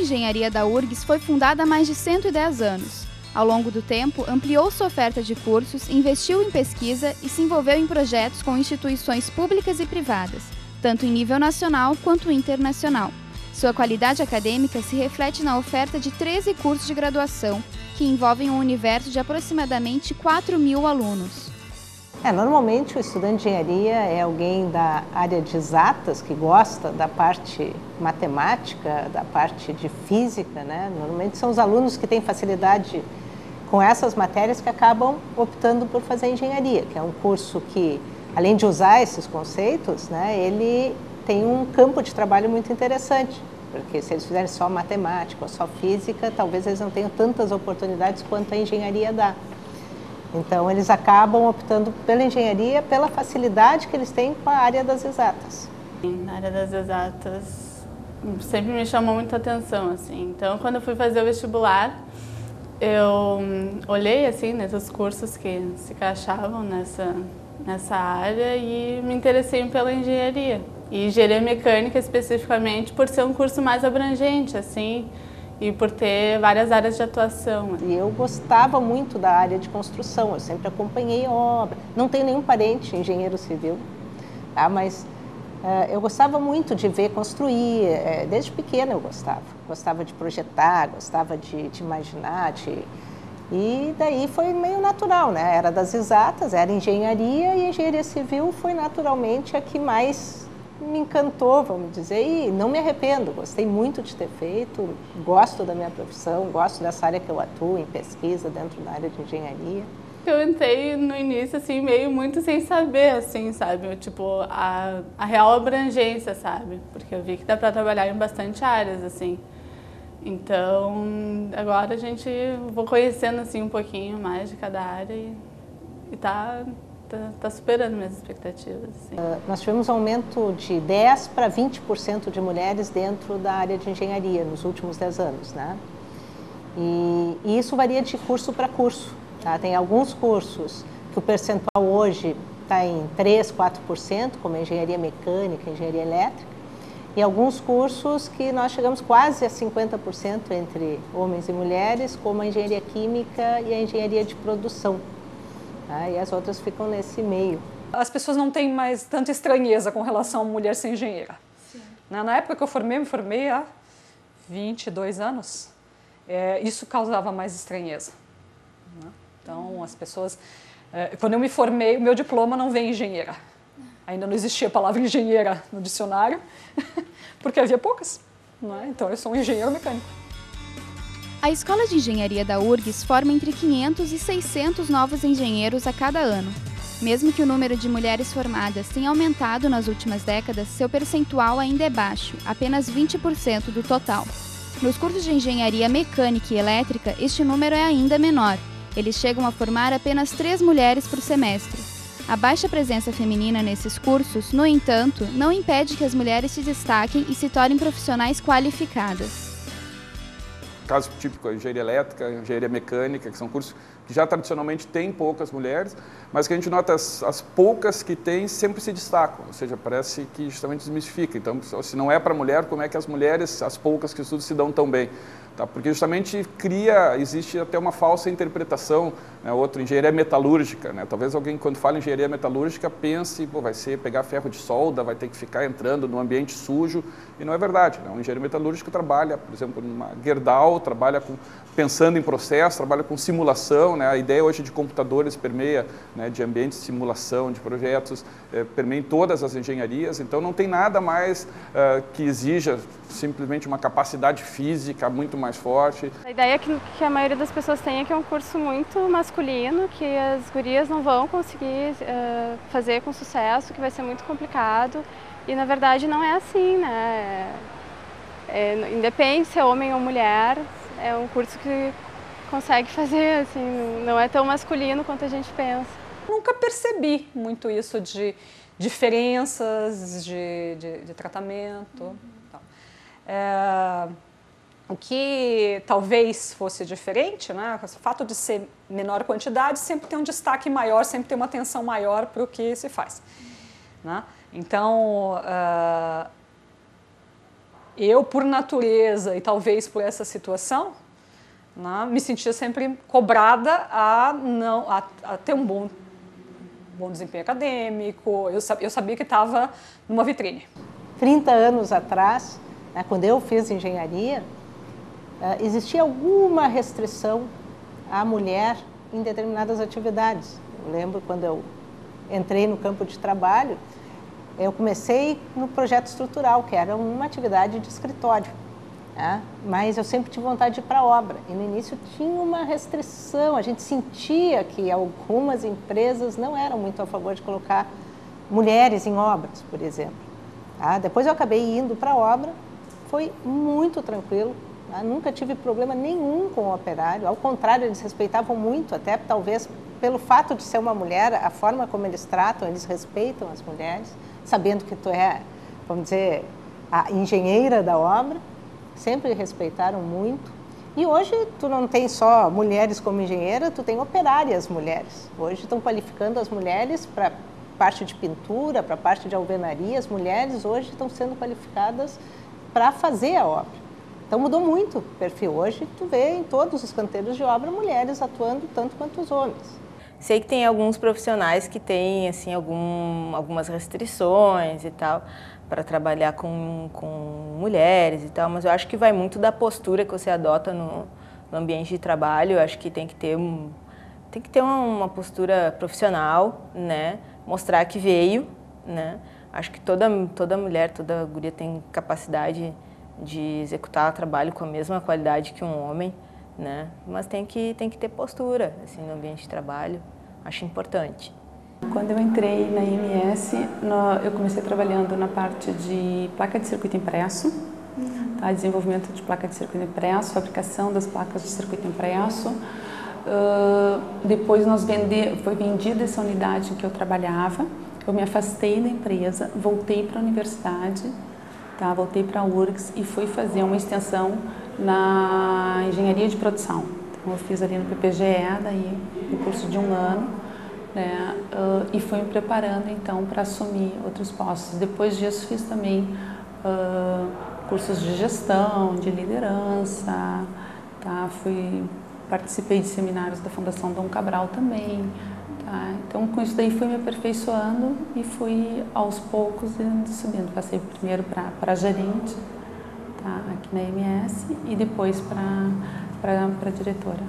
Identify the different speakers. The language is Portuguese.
Speaker 1: Engenharia da URGS foi fundada há mais de 110 anos. Ao longo do tempo, ampliou sua oferta de cursos, investiu em pesquisa e se envolveu em projetos com instituições públicas e privadas, tanto em nível nacional quanto internacional. Sua qualidade acadêmica se reflete na oferta de 13 cursos de graduação, que envolvem um universo de aproximadamente 4.000 alunos.
Speaker 2: Normalmente o estudante de engenharia é alguém da área de exatas, que gosta da parte matemática, da parte de física, né? Normalmente são os alunos que têm facilidade com essas matérias que acabam optando por fazer engenharia, que é um curso que, além de usar esses conceitos, né, ele tem um campo de trabalho muito interessante, porque se eles fizerem só matemática ou só física, talvez eles não tenham tantas oportunidades quanto a engenharia dá. Então, eles acabam optando pela engenharia, pela facilidade que eles têm com a área das exatas.
Speaker 3: Na área das exatas, sempre me chamou muita atenção, assim. Então, quando eu fui fazer o vestibular, eu olhei, assim, nesses cursos que se encaixavam nessa área e me interessei pela engenharia. E engenharia mecânica, especificamente, por ser um curso mais abrangente, assim, e por ter várias áreas de atuação.
Speaker 2: E eu gostava muito da área de construção, eu sempre acompanhei obra. Não tenho nenhum parente engenheiro civil, tá? Mas eu gostava muito de ver construir, desde pequena eu gostava. Gostava de projetar, gostava de imaginar, e daí foi meio natural, né? Era das exatas, era engenharia, e engenharia civil foi naturalmente a que mais me encantou, vamos dizer, e não me arrependo, gostei muito de ter feito, gosto da minha profissão, gosto dessa área que eu atuo, em pesquisa, dentro da área de engenharia.
Speaker 3: Eu entrei no início, assim, meio muito sem saber, assim, sabe, tipo, a real abrangência, sabe, porque eu vi que dá para trabalhar em bastante áreas, assim. Então, agora vou conhecendo, assim, um pouquinho mais de cada área e tá superando minhas expectativas. Assim.
Speaker 2: Nós tivemos um aumento de 10% para 20% de mulheres dentro da área de engenharia nos últimos 10 anos, né? E isso varia de curso para curso, tá? Tem alguns cursos que o percentual hoje está em 3%, 4%, como a engenharia mecânica, engenharia elétrica, e alguns cursos que nós chegamos quase a 50% entre homens e mulheres, como a engenharia química e a engenharia de produção. E as outras ficam nesse meio.
Speaker 4: As pessoas não têm mais tanta estranheza com relação a mulher ser engenheira. Sim. Na época que eu me formei há 22 anos, isso causava mais estranheza. Então, as pessoas... quando eu me formei, o meu diploma não vem engenheira. Ainda não existia a palavra engenheira no dicionário, porque havia poucas. Então, eu sou um engenheiro mecânico.
Speaker 1: A Escola de Engenharia da URGS forma entre 500 e 600 novos engenheiros a cada ano. Mesmo que o número de mulheres formadas tenha aumentado nas últimas décadas, seu percentual ainda é baixo, apenas 20% do total. Nos cursos de engenharia mecânica e elétrica, este número é ainda menor. Eles chegam a formar apenas 3 mulheres por semestre. A baixa presença feminina nesses cursos, no entanto, não impede que as mulheres se destaquem e se tornem profissionais qualificadas.
Speaker 5: Caso típico, a engenharia elétrica, a engenharia mecânica, que são cursos que já tradicionalmente têm poucas mulheres, mas que a gente nota as poucas que tem sempre se destacam, ou seja, parece que justamente desmistifica. Então, se não é para mulher, como é que as mulheres, as poucas que estudam, se dão tão bem? Tá? Porque justamente existe até uma falsa interpretação, né? Engenharia metalúrgica, né? Talvez alguém, quando fala em engenharia metalúrgica, pense, vai ser pegar ferro de solda, vai ter que ficar entrando num ambiente sujo, e não é verdade, né? Um engenheiro metalúrgico trabalha, por exemplo, numa Gerdau, trabalha pensando em processo, trabalha com simulação, né? A ideia hoje de computadores permeia, né, de ambientes de simulação, de projetos, permeia em todas as engenharias, então não tem nada mais que exija simplesmente uma capacidade física muito mais forte.
Speaker 6: A ideia que a maioria das pessoas tem é que é um curso muito masculino, que as gurias não vão conseguir fazer com sucesso, que vai ser muito complicado, e na verdade não é assim, né? Independe se é homem ou mulher, é um curso que consegue fazer, assim, não é tão masculino quanto a gente pensa.
Speaker 4: Nunca percebi muito isso de diferenças de tratamento. O que talvez fosse diferente, né? O fato de ser menor quantidade sempre tem um destaque maior, sempre tem uma atenção maior para o que se faz, né? Então, Eu, por natureza e talvez por essa situação, né, me sentia sempre cobrada a ter um bom desempenho acadêmico. Eu sabia que estava numa vitrine.
Speaker 2: 30 anos atrás, né, quando eu fiz engenharia, existia alguma restrição à mulher em determinadas atividades. Eu lembro quando eu entrei no campo de trabalho, eu comecei no projeto estrutural, que era uma atividade de escritório, né? Mas eu sempre tive vontade de ir para a obra. E no início tinha uma restrição, a gente sentia que algumas empresas não eram muito a favor de colocar mulheres em obras, por exemplo. Tá? Depois eu acabei indo para a obra, foi muito tranquilo, tá? Nunca tive problema nenhum com o operário, ao contrário, eles respeitavam muito, até talvez pelo fato de ser uma mulher, a forma como eles tratam, eles respeitam as mulheres, sabendo que tu é, vamos dizer, a engenheira da obra, sempre respeitaram muito. E hoje tu não tem só mulheres como engenheira, tu tem operárias mulheres. Hoje estão qualificando as mulheres para parte de pintura, para parte de alvenaria. As mulheres hoje estão sendo qualificadas para fazer a obra. Então mudou muito o perfil. Hoje tu vê em todos os canteiros de obra mulheres atuando tanto quanto os homens.
Speaker 7: Sei que tem alguns profissionais que têm assim, algumas restrições e tal para trabalhar com mulheres e tal, mas eu acho que vai muito da postura que você adota no ambiente de trabalho. Eu acho que tem que ter uma postura profissional, né? Mostrar que veio, né? Acho que toda mulher, toda guria tem capacidade de executar o trabalho com a mesma qualidade que um homem, né? Mas tem que ter postura assim, no ambiente de trabalho. Acho importante.
Speaker 8: Quando eu entrei na IMS, eu comecei trabalhando na parte de placa de circuito impresso, tá? Desenvolvimento de placa de circuito impresso, fabricação das placas de circuito impresso. Depois foi vendida essa unidade em que eu trabalhava, eu me afastei da empresa, voltei para a universidade, tá? Voltei para a URGS e fui fazer uma extensão na engenharia de produção. Então, eu fiz ali no PPGE, daí um curso de 1 ano, né? E fui me preparando então para assumir outros postos. Depois disso fiz também cursos de gestão, de liderança, tá? Participei de seminários da Fundação Dom Cabral também, tá? Então com isso daí fui me aperfeiçoando e fui aos poucos subindo. Passei primeiro para gerente, tá? Aqui na IMS, e depois para diretora.